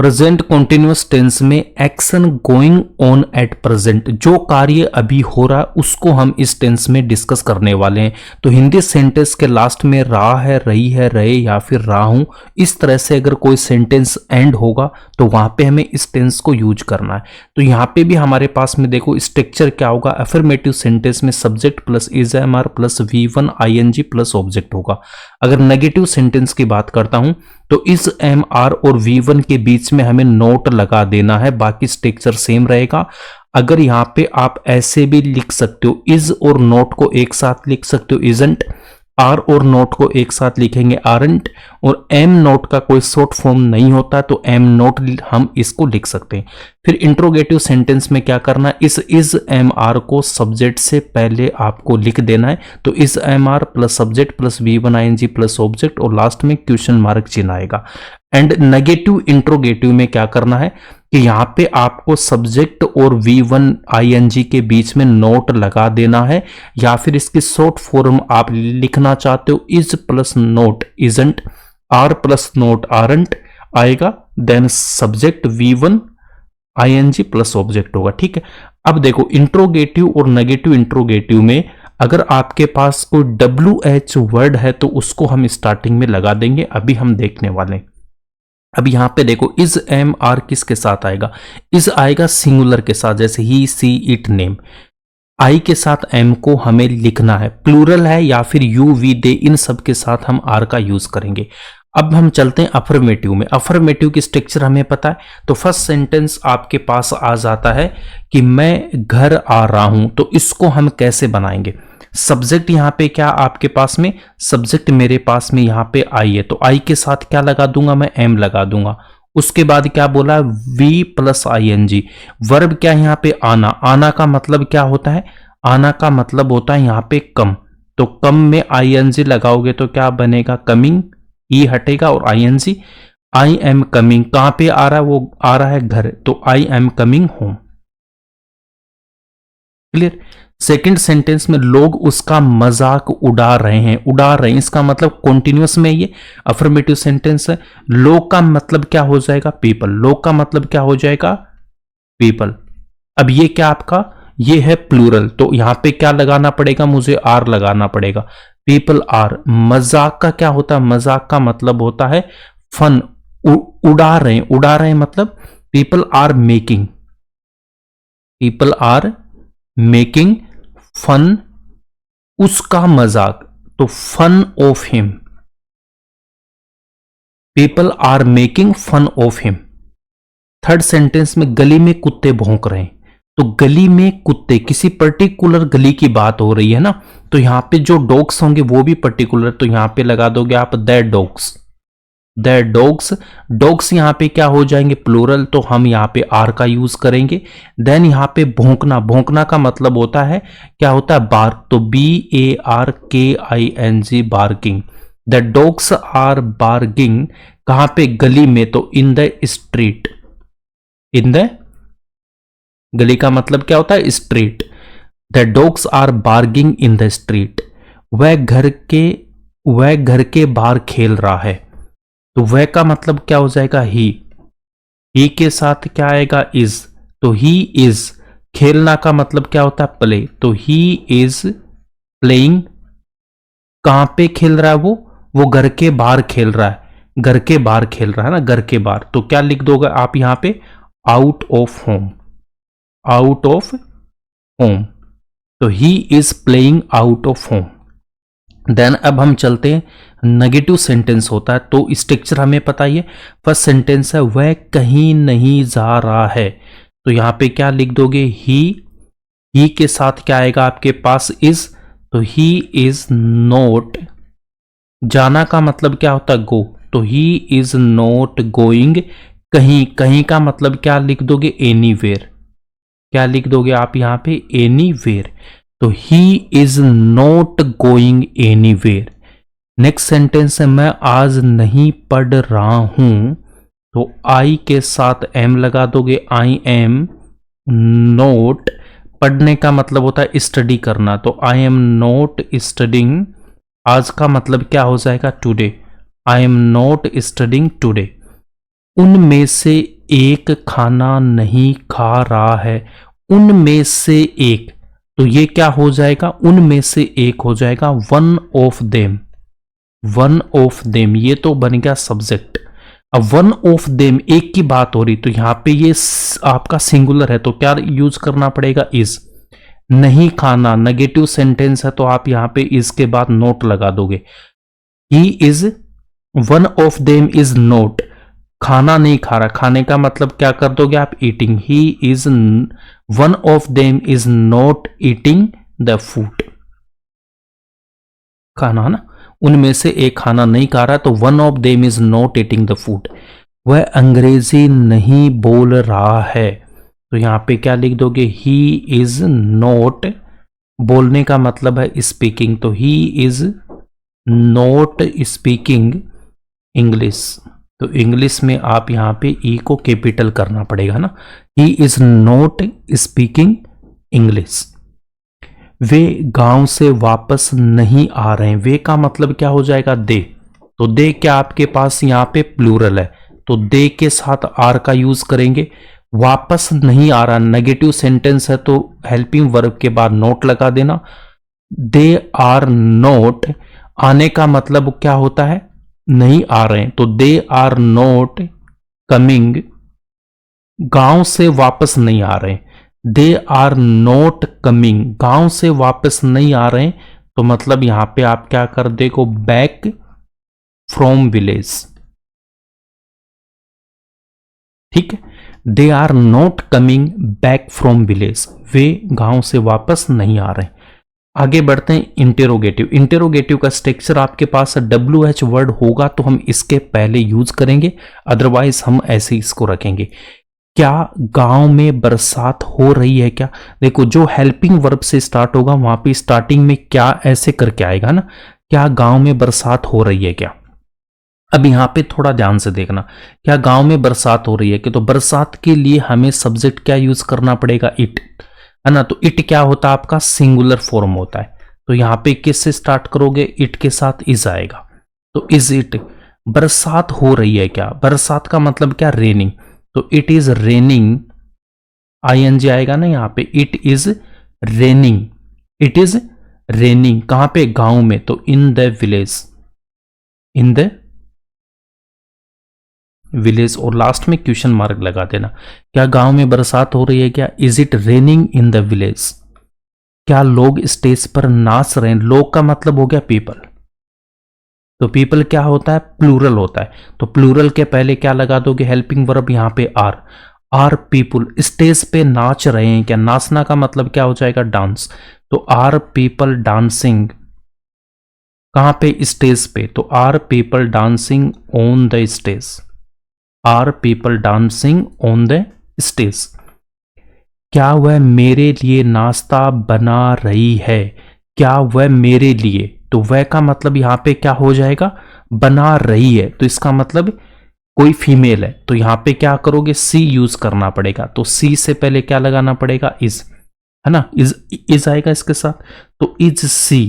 Present continuous tense में action going on at present, जो कार्य अभी हो रहा है उसको हम इस टेंस में डिस्कस करने वाले हैं। तो हिंदी सेंटेंस के लास्ट में रहा है, रही है, रहे या फिर रहा हूं, इस तरह से अगर कोई सेंटेंस एंड होगा तो वहां पे हमें इस टेंस को यूज करना है। तो यहां पे भी हमारे पास में देखो स्ट्रक्चर क्या होगा, अफर्मेटिव सेंटेंस में subject plus is am are plus V1 ING plus object होगा। अगर नेगेटिव सेंटेंस की बात करता हूं तो इस एम आर और V1 के बीच में हमें नोट लगा देना है, बाकी स्ट्रक्चर सेम रहेगा। अगर यहां पे आप ऐसे भी लिख सकते हो, इज और नोट को एक साथ लिख सकते हो इजंट, आर और नोट को एक साथ लिखेंगे आरंट, और एम नोट का कोई शॉर्ट फॉर्म नहीं होता तो एम नोट हम इसको लिख सकते हैं। फिर इंट्रोगेटिव सेंटेंस में क्या करना है, इस इज एम आर को सब्जेक्ट से पहले आपको लिख देना है। तो इस am are plus subject plus V1 ING plus object और लास्ट में क्वेश्चन मार्क चिन्ह आएगा। एंड नेगेटिव इंट्रोगेटिव में क्या करना है कि यहां पे आपको सब्जेक्ट और V1 ING के बीच में नोट लगा देना है, या फिर इसकी शॉर्ट फॉर्म आप लिखना चाहते हो is plus not isn't, are plus not aren't आएगा, then subject V1 ING plus object होगा। ठीक है, अब देखो इंट्रोगेटिव और नेगेटिव इंट्रोगेटिव में अगर आपके पास कोई WH वर्ड है तो उसको हम स्टार्टिंग में लगा देंगे, अभी हम देखने वाले हैं। अब यहां पे देखो इज एम आर किसके साथ आएगा, इज आएगा सिंगुलर के साथ, जैसे ही सी इट नेम। आई के साथ एम को हमें लिखना है, प्लूरल है या फिर यू वी दे, इन सब के साथ हम आर का यूज करेंगे। अब हम चलते हैं अफर्मेटिव में। अफर्मेटिव की स्ट्रक्चर हमें पता है, तो फर्स्ट सेंटेंस आपके पास आ जाता है कि मैं घर आ रहा हूं, तो इसको हम कैसे बनाएंगे। सब्जेक्ट यहां पे क्या आपके पास में, सब्जेक्ट मेरे पास में यहां पे आई है, तो आई के साथ क्या लगा दूंगा, मैं एम लगा दूंगा। उसके बाद क्या बोला, V प्लस ING। वर्ब क्या यहां पे आना, आना का मतलब क्या होता है, आना का मतलब होता है यहां पे कम, तो कम में ING लगाओगे तो क्या बनेगा, कमिंग, ई हटेगा और ING। आई एम कमिंग, कहां पे आ रहा है, वो आ रहा है घर, तो I am coming home. Clear. Second sentence में लोग उसका मजाक उड़ा रहे हैं, उड़ा रहे हैं इसका मतलब कॉन्टिन्यूअस में ये अफर्मेटिव सेंटेंस है। लोग का मतलब क्या हो जाएगा, पीपल, लोग का मतलब क्या हो जाएगा, पीपल। अब ये क्या आपका, ये है प्लूरल, तो यहां पे क्या लगाना पड़ेगा, मुझे आर लगाना पड़ेगा, पीपल आर। मजाक का क्या होता है, मजाक का मतलब होता है फन, उड़ा रहे हैं, उड़ा रहे हैं मतलब people are making, people are making fun, उसका मजाक, तो fun of him, people are making fun of him. Third sentence में गली में कुत्ते भौंक रहे हैं, तो गली में कुत्ते, किसी पर्टिकुलर गली की बात हो रही है ना, तो यहां पे जो डॉग्स होंगे वो भी पर्टिकुलर, तो यहां पे लगा दोगे आप that dogs, that dogs. Dogs यहां पे क्या हो जाएंगे, प्लूरल, तो हम यहां पे आर का यूज करेंगे। देन यहां पे भौंकना, भौंकना का मतलब होता है क्या होता है, बार्क, तो BARKING barking. The dogs are barking, कहां पे, गली में, तो in the street, in the, गली का मतलब क्या होता है, street. The dogs are barking in the street. वह घर के बाहर खेल रहा है, तो वह का मतलब क्या हो जाएगा, ही के साथ क्या आएगा, इज, तो ही इज। खेलना का मतलब क्या होता है, प्ले, तो ही इज प्लेइंग। कहां पे खेल रहा है वो घर के बाहर खेल रहा है, घर के बाहर खेल रहा है ना, घर के बाहर, तो क्या लिख दोगे आप यहां पे, out of home, out of home, तो he is playing out of home. Then अब हम चलते हैं, नेगेटिव सेंटेंस होता है, तो स्ट्रक्चर हमें पता ही है। फर्स्ट सेंटेंस है वह कहीं नहीं जा रहा है, तो यहां पे क्या लिख दोगे, ही के साथ क्या आएगा आपके पास, इज, तो ही इज नॉट। जाना का मतलब क्या होता है, गो, तो ही इज नॉट गोइंग कहीं, कहीं का मतलब क्या लिख दोगे, एनीवेयर, क्या लिख दोगे आप यहां पे, एनीवेयर, तो he is not going anywhere. Next sentence है मैं आज नहीं पढ़ रहा हूं, तो आई के साथ एम लगा दोगे, आई एम नोट। पढ़ने का मतलब होता है स्टडी करना, तो आई एम नोट स्टडिंग। आज का मतलब क्या हो जाएगा, today, I am not studying today. उनमें से एक खाना नहीं खा रहा है। उनमें से एक, तो ये क्या हो जाएगा, उनमें से एक हो जाएगा one of them. One of them ये तो बन गया सब्जेक्ट। अब वन ऑफ देम एक की बात हो रही, तो यहां पे ये आपका सिंगुलर है, तो क्या यूज करना पड़ेगा, इज। नहीं खाना नेगेटिव सेंटेंस है, तो आप यहां पे इज के बाद नोट लगा दोगे। He is, one of them is note, खाना नहीं खा रहा, खाने का मतलब क्या कर दोगे आप, eating. He is, one of them is not eating the food, खाना है ना, उनमें से एक खाना नहीं खा रहा, तो one of them is not eating the food. वह अंग्रेजी नहीं बोल रहा है, तो यहां पे क्या लिख दोगे, ही इज नॉट, बोलने का मतलब है स्पीकिंग, तो he is not speaking English. तो इंग्लिश में आप यहां पे ई को कैपिटल करना पड़ेगा ना, he is not speaking English. वे गांव से वापस नहीं आ रहे हैं, वे का मतलब क्या हो जाएगा, दे। तो दे क्या आपके पास यहां पे प्लूरल है, तो दे के साथ आर का यूज करेंगे। वापस नहीं आ रहा नेगेटिव सेंटेंस है, तो हेल्पिंग वर्ब के बाद नोट लगा देना। दे आर नोट, आने का मतलब क्या होता है, नहीं आ रहे हैं, तो दे आर नोट कमिंग, गांव से वापस नहीं आ रहे, दे आर नोट कमिंग, गांव से वापस नहीं आ रहे, तो मतलब यहां पे आप क्या कर देखो, बैक फ्रॉम विलेज। ठीक है, they are not coming back from village, वे गांव से वापस नहीं आ रहे। आगे बढ़ते हैं इंटेरोगेटिव। इंटेरोगेटिव का स्ट्रक्चर आपके पास WH वर्ड होगा तो हम इसके पहले यूज करेंगे, अदरवाइज हम ऐसे इसको रखेंगे। क्या गांव में बरसात हो रही है क्या, देखो जो हेल्पिंग वर्ब से स्टार्ट होगा वहां पे स्टार्टिंग में क्या ऐसे करके आएगा ना, क्या गांव में बरसात हो रही है क्या। अब यहां पे थोड़ा ध्यान से देखना, क्या गांव में बरसात हो रही है कि, तो बरसात के लिए हमें सब्जेक्ट क्या यूज करना पड़ेगा, इट, है ना। तो इट क्या होता है आपका, सिंगुलर फॉर्म होता है, तो यहां पे किससे स्टार्ट करोगे, इट के साथ इज आएगा, तो इज इट। बरसात हो रही है क्या, बरसात का मतलब क्या, रेनिंग, तो इट इज रेनिंग, ING आएगा ना यहां पे, it is raining, it is raining कहां पे, गांव में, तो in the village, in the village, और लास्ट में क्वेश्चन मार्क लगा देना। क्या गांव में बरसात हो रही है क्या, is it raining in the village. क्या लोग स्टेज पर नाच रहे हैं, लोग का मतलब हो गया पीपल, तो पीपल क्या होता है, प्लूरल होता है, तो प्लूरल के पहले क्या लगा दोगे, हेल्पिंग वर्ब, यहां पे आर पीपल स्टेज पे नाच रहे हैं क्या, नाचना का मतलब क्या हो जाएगा, डांस, तो आर पीपल डांसिंग, कहां पे, स्टेज पे, तो are people dancing on the stage, are people dancing on the stage. क्या वह मेरे लिए नाश्ता बना रही है, क्या वह मेरे लिए, तो वह का मतलब यहां पे क्या हो जाएगा, बना रही है, तो इसका मतलब कोई फीमेल है, तो यहां पे क्या करोगे, सी यूज करना पड़ेगा, तो सी से पहले क्या लगाना पड़ेगा, इज, है ना, इज आएगा इसके साथ, तो इज सी।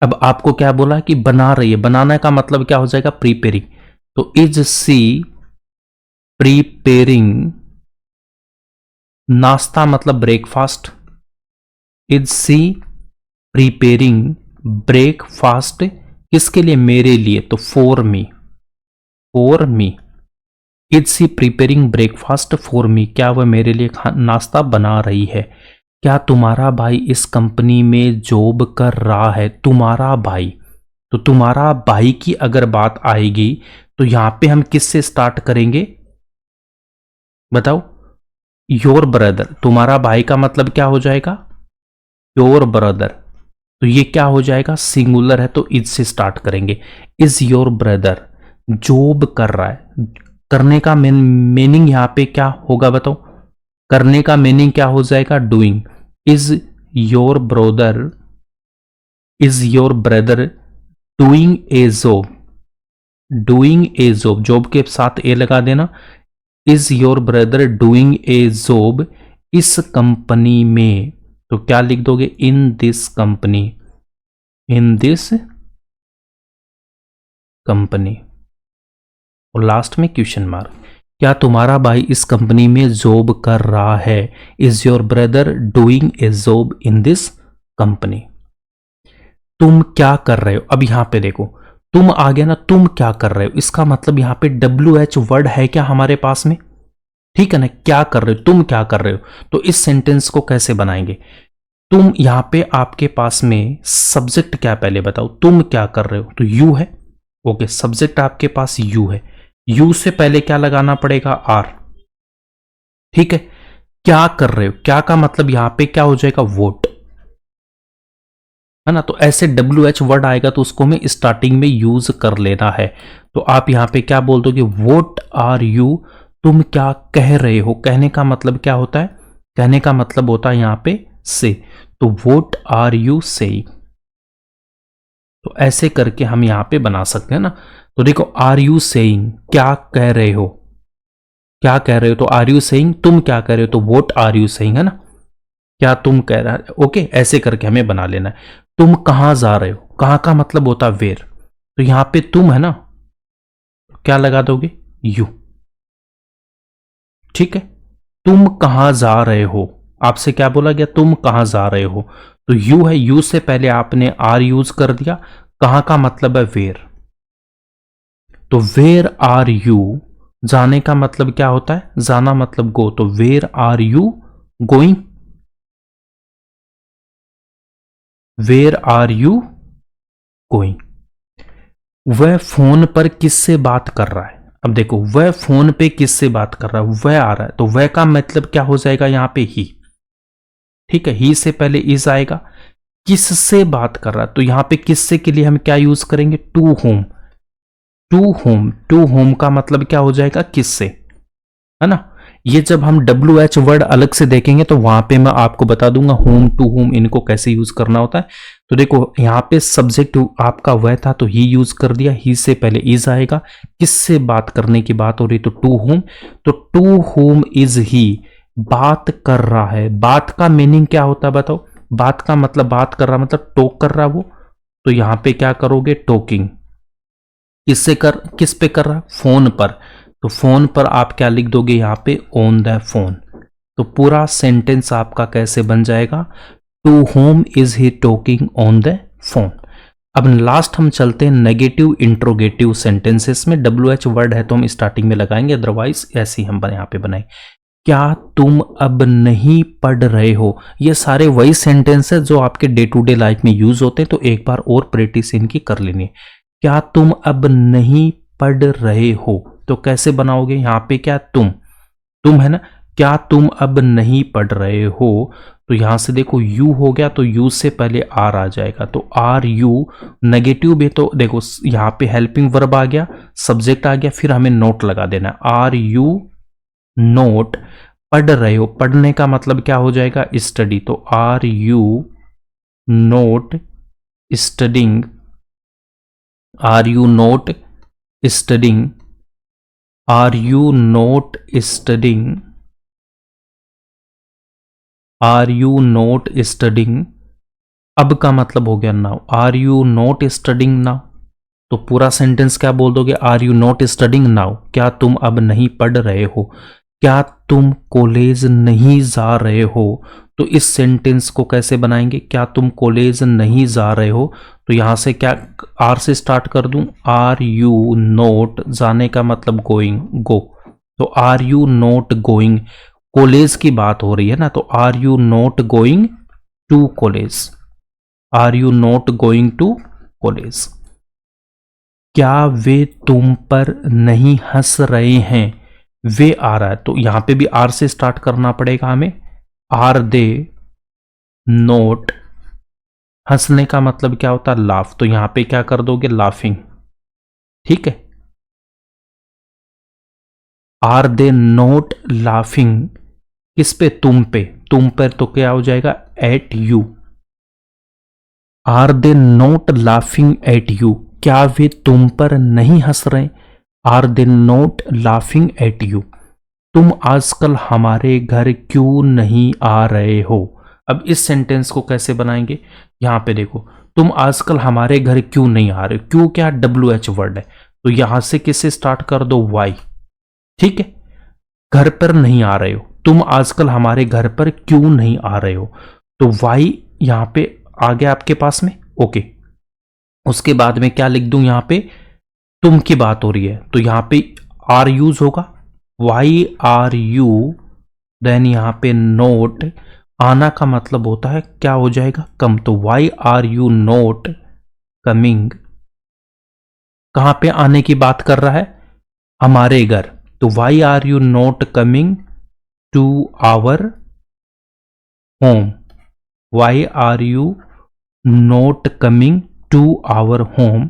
अब आपको क्या बोला कि बना रही है, बनाने का मतलब क्या हो जाएगा, प्रीपेयरिंग, तो इज सी प्रीपेयरिंग, नाश्ता मतलब breakfast, is she preparing breakfast, किसके लिए, मेरे लिए, तो for me, for me, is she preparing breakfast for me, क्या वह मेरे लिए नाश्ता बना रही है। क्या तुम्हारा भाई इस कंपनी में जॉब कर रहा है, तुम्हारा भाई, तो तुम्हारा भाई की अगर बात आएगी तो यहां पे हम किससे स्टार्ट करेंगे, बताओ, योर ब्रदर, तुम्हारा भाई का मतलब क्या हो जाएगा, योर ब्रदर, तो ये क्या हो जाएगा, सिंगुलर है, तो इज से स्टार्ट करेंगे, इज योर ब्रदर जॉब कर रहा है, करने का मीनिंग यहां पे क्या होगा बताओ, करने का मीनिंग क्या हो जाएगा, doing, is your brother, is your brother doing a job, doing a job, job के साथ ए लगा देना, is your brother doing a job इस कंपनी में, तो क्या लिख दोगे, in this company, in this company. और लास्ट में क्वेश्चन मार्क। क्या तुम्हारा भाई इस कंपनी में जॉब कर रहा है? Is your brother doing a job in this company? तुम क्या कर रहे हो? अब यहां पे देखो, तुम आ गया ना, तुम क्या कर रहे हो, इसका मतलब यहां पे WH वर्ड है क्या हमारे पास में? ठीक है ना, क्या कर रहे हो, तुम क्या कर रहे हो। तो इस सेंटेंस को कैसे बनाएंगे? तुम, यहां पे आपके पास में सब्जेक्ट क्या, पहले बताओ तुम क्या कर रहे हो, तो यू है। ओके, सब्जेक्ट आपके पास यू है, यू से पहले क्या लगाना पड़ेगा? आर। ठीक है, क्या कर रहे हो, क्या का मतलब यहां पे क्या हो जाएगा? वोट, है ना। तो ऐसे WH वर्ड आएगा तो उसको हमें स्टार्टिंग में यूज कर लेना है। तो आप यहां पे क्या बोल दोगे? वोट आर यू, तुम क्या कह रहे हो। कहने का मतलब क्या होता है? कहने का मतलब होता है यहां पे से। तो वोट आर यू सेइंग, तो ऐसे करके हम यहां पे बना सकते हैं ना। तो देखो, आर यू सेइंग, क्या कह रहे हो, क्या कह रहे हो, तो आर यू सेइंग, तुम क्या कह रहे हो, तो वोट आर यू सेइंग, है ना, क्या तुम कह रहे हो। ओके, ऐसे करके हमें बना लेना है। तुम कहां जा रहे हो, कहां का मतलब होता है वेयर, तो यहां पे तुम है ना, क्या लगा दोगे? यू। ठीक है, तुम कहां जा रहे हो, आपसे क्या बोला गया? तुम कहां जा रहे हो, तो यू है, यू से पहले आपने आर यूज कर दिया। कहां का मतलब है वेयर, तो वेयर आर यू, जाने का मतलब क्या होता है? जाना मतलब गो, तो where are you going, where are you going. वह फोन पर किससे बात कर रहा है? अब देखो, वह फोन पे किससे बात कर रहा है, वह आ रहा है, तो वह का मतलब क्या हो जाएगा यहां पे? ही। ठीक है, ही से पहले इज आएगा। किससे बात कर रहा है, तो यहां पे किससे के लिए हम क्या यूज करेंगे? To whom. To whom, to whom का मतलब क्या हो जाएगा? किससे, है ना। ये जब हम WH वर्ड अलग से देखेंगे तो वहां पे मैं आपको बता दूंगा होम टू होम इनको कैसे यूज करना होता है। तो देखो, यहाँ पे सब्जेक्ट आपका वह था तो ही यूज कर दिया, ही से पहले इज आएगा। किससे बात करने की बात हो रही, तो टू होम, तो टू होम इज ही, बात कर रहा है। बात का मीनिंग क्या होता है बताओ? बात का मतलब बात कर रहा मतलब टॉक कर रहा वो, तो यहां पे क्या करोगे? टॉकिंग। किससे कर, किस पे कर रहा? फोन पर, तो फोन पर आप क्या लिख दोगे यहां पे? On the phone. तो पूरा सेंटेंस आपका कैसे बन जाएगा? To whom is he talking on the phone. अब लास्ट हम चलते हैं नेगेटिव इंट्रोगेटिव सेंटेंसेस में। WH वर्ड है तो हम स्टार्टिंग में लगाएंगे, अदरवाइज ऐसे ही हम यहाँ पे बनाए। क्या तुम अब नहीं पढ़ रहे हो, ये सारे वही सेंटेंस है जो आपके डे टू डे लाइफ में यूज होते हैं, तो एक बार और प्रैक्टिस इनकी कर लेनी है। क्या तुम अब नहीं पढ़ रहे हो, तो कैसे बनाओगे यहां पे? क्या तुम है ना, क्या तुम अब नहीं पढ़ रहे हो, तो यहां से देखो यू हो गया, तो यू से पहले आर आ जाएगा, तो आर यू नेगेटिव भी, तो देखो यहां पे हेल्पिंग वर्ब आ गया, सब्जेक्ट आ गया, फिर हमें नोट लगा देना, आर यू नोट पढ़ रहे हो। पढ़ने का मतलब क्या हो जाएगा? स्टडी, तो are you not studying, are you not studying, are you not studying, are you not studying. अब का मतलब हो गया now, are you not studying now, तो पूरा सेंटेंस क्या बोल दोगे? Are you not studying now, क्या तुम अब नहीं पढ़ रहे हो। क्या तुम कॉलेज नहीं जा रहे हो, तो इस सेंटेंस को कैसे बनाएंगे? क्या तुम कॉलेज नहीं जा रहे हो, तो यहां से क्या आर से स्टार्ट कर दूं? आर यू नॉट, जाने का मतलब गोइंग, गो, तो are you not going, college की बात हो रही है ना, तो are you not going to college, are you not going to college. क्या वे तुम पर नहीं हंस रहे हैं, वे आ रहा है, तो यहां पे भी आर से स्टार्ट करना पड़ेगा हमें। आर दे नोट, हंसने का मतलब क्या होता है? लाफ, तो यहां पे क्या कर दोगे? लाफिंग। ठीक है, आर दे नोट लाफिंग, किस पे? तुम पे, तुम पर तो क्या हो जाएगा? At you. Are they not laughing at you, क्या वे तुम पर नहीं हंस रहे? Are they not laughing at you. तुम आजकल हमारे घर क्यों नहीं आ रहे हो। अब इस सेंटेंस को कैसे बनाएंगे? यहां पे देखो, तुम आजकल हमारे घर क्यों नहीं आ रहे हो, क्यों क्या WH वर्ड है, तो यहां से किससे स्टार्ट कर दो, वाई। ठीक है, घर पर नहीं आ रहे हो, तुम आजकल हमारे घर पर क्यों नहीं आ रहे हो, तो वाई यहां पे आ गया आपके पास में। ओके, उसके बाद में क्या लिख दूं, यहां पे तुम की बात हो रही है तो यहां पे आर यूज होगा, वाई आर यू, देन यहां पे नोट, आना का मतलब होता है क्या हो जाएगा, कम, तो why are you not coming, कहां पे आने की बात कर रहा है, हमारे घर, तो why are you not coming to our home, why are you not coming to our home,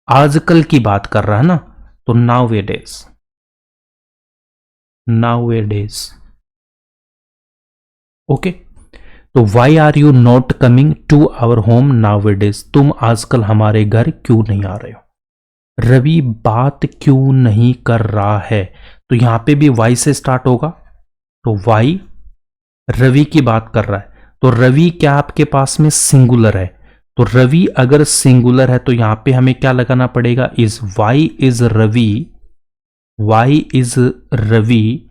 आजकल की बात कर रहा है ना, तो nowadays, nowadays. Okay, तो why are you not coming to our home nowadays, तुम आजकल हमारे घर क्यों नहीं आ रहे हो। रवि बात क्यों नहीं कर रहा है, तो यहां पे भी वाई से स्टार्ट होगा, तो वाई रवि की बात कर रहा है, तो रवि क्या आपके पास में सिंगुलर है, तो रवि अगर सिंगुलर है तो यहां पे हमें क्या लगाना पड़ेगा, is, why is Ravi, why is Ravi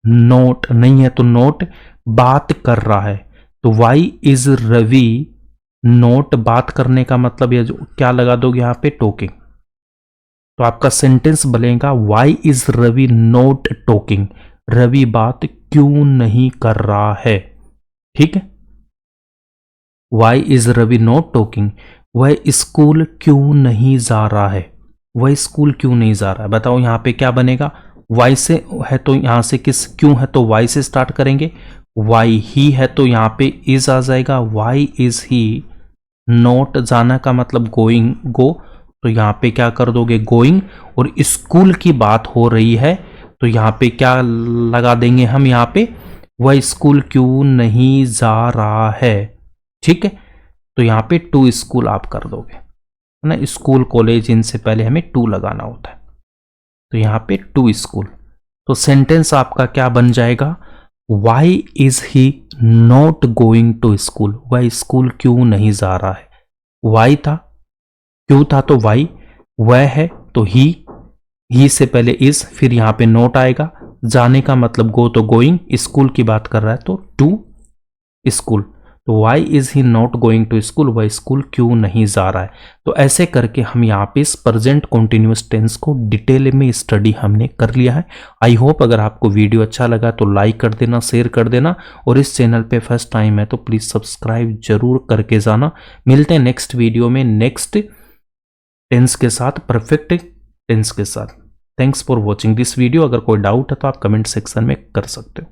not, नहीं है तो नोट बात कर रहा है, तो वाई इज रवि नोट, बात करने का मतलब ये जो क्या लगा दोगे यहां पे, टॉकिंग, तो आपका सेंटेंस बनेगा why is Ravi not talking, Ravi बात क्यों नहीं कर रहा है। ठीक है, why is Ravi not talking, वह स्कूल क्यों नहीं जा रहा है, वह स्कूल क्यों नहीं जा रहा है, बताओ यहां पे क्या बनेगा, वाई से है तो यहां से किस, क्यों है तो वाई से स्टार्ट करेंगे, वाई ही है तो यहां पे इज आ जाएगा, वाई इज ही नॉट, जाना का मतलब गोइंग, गो, तो यहां पे क्या कर दोगे, गोइंग, और स्कूल की बात हो रही है तो यहां पे क्या लगा देंगे हम, यहां पे वह स्कूल क्यों नहीं जा रहा है। ठीक है, तो यहां पे टू स्कूल आप कर दोगे, है ना, स्कूल कॉलेज इनसे पहले हमें टू लगाना होता है, तो यहां पे टू स्कूल, तो सेंटेंस आपका क्या बन जाएगा, why is he not going to school, वह स्कूल क्यों नहीं जा रहा है, वाई था, क्यों था तो वाई, वह है तो ही से पहले इज, फिर यहां पे नोट आएगा, जाने का मतलब गो तो गोइंग, स्कूल की बात कर रहा है तो टू स्कूल, तो why is he not going to school, वह स्कूल क्यों नहीं जा रहा है। तो ऐसे करके हम यहाँ पे इस प्रेजेंट कॉन्टिन्यूअस टेंस को डिटेल में स्टडी हमने कर लिया है। आई होप अगर आपको वीडियो अच्छा लगा तो लाइक कर देना, शेयर कर देना, और इस चैनल पे फर्स्ट टाइम है तो प्लीज सब्सक्राइब जरूर करके जाना। मिलते हैं नेक्स्ट वीडियो में नेक्स्ट टेंस के साथ, परफेक्ट टेंस के साथ। Thanks for watching this video. अगर कोई डाउट है तो आप कमेंट सेक्शन में कर सकते हो।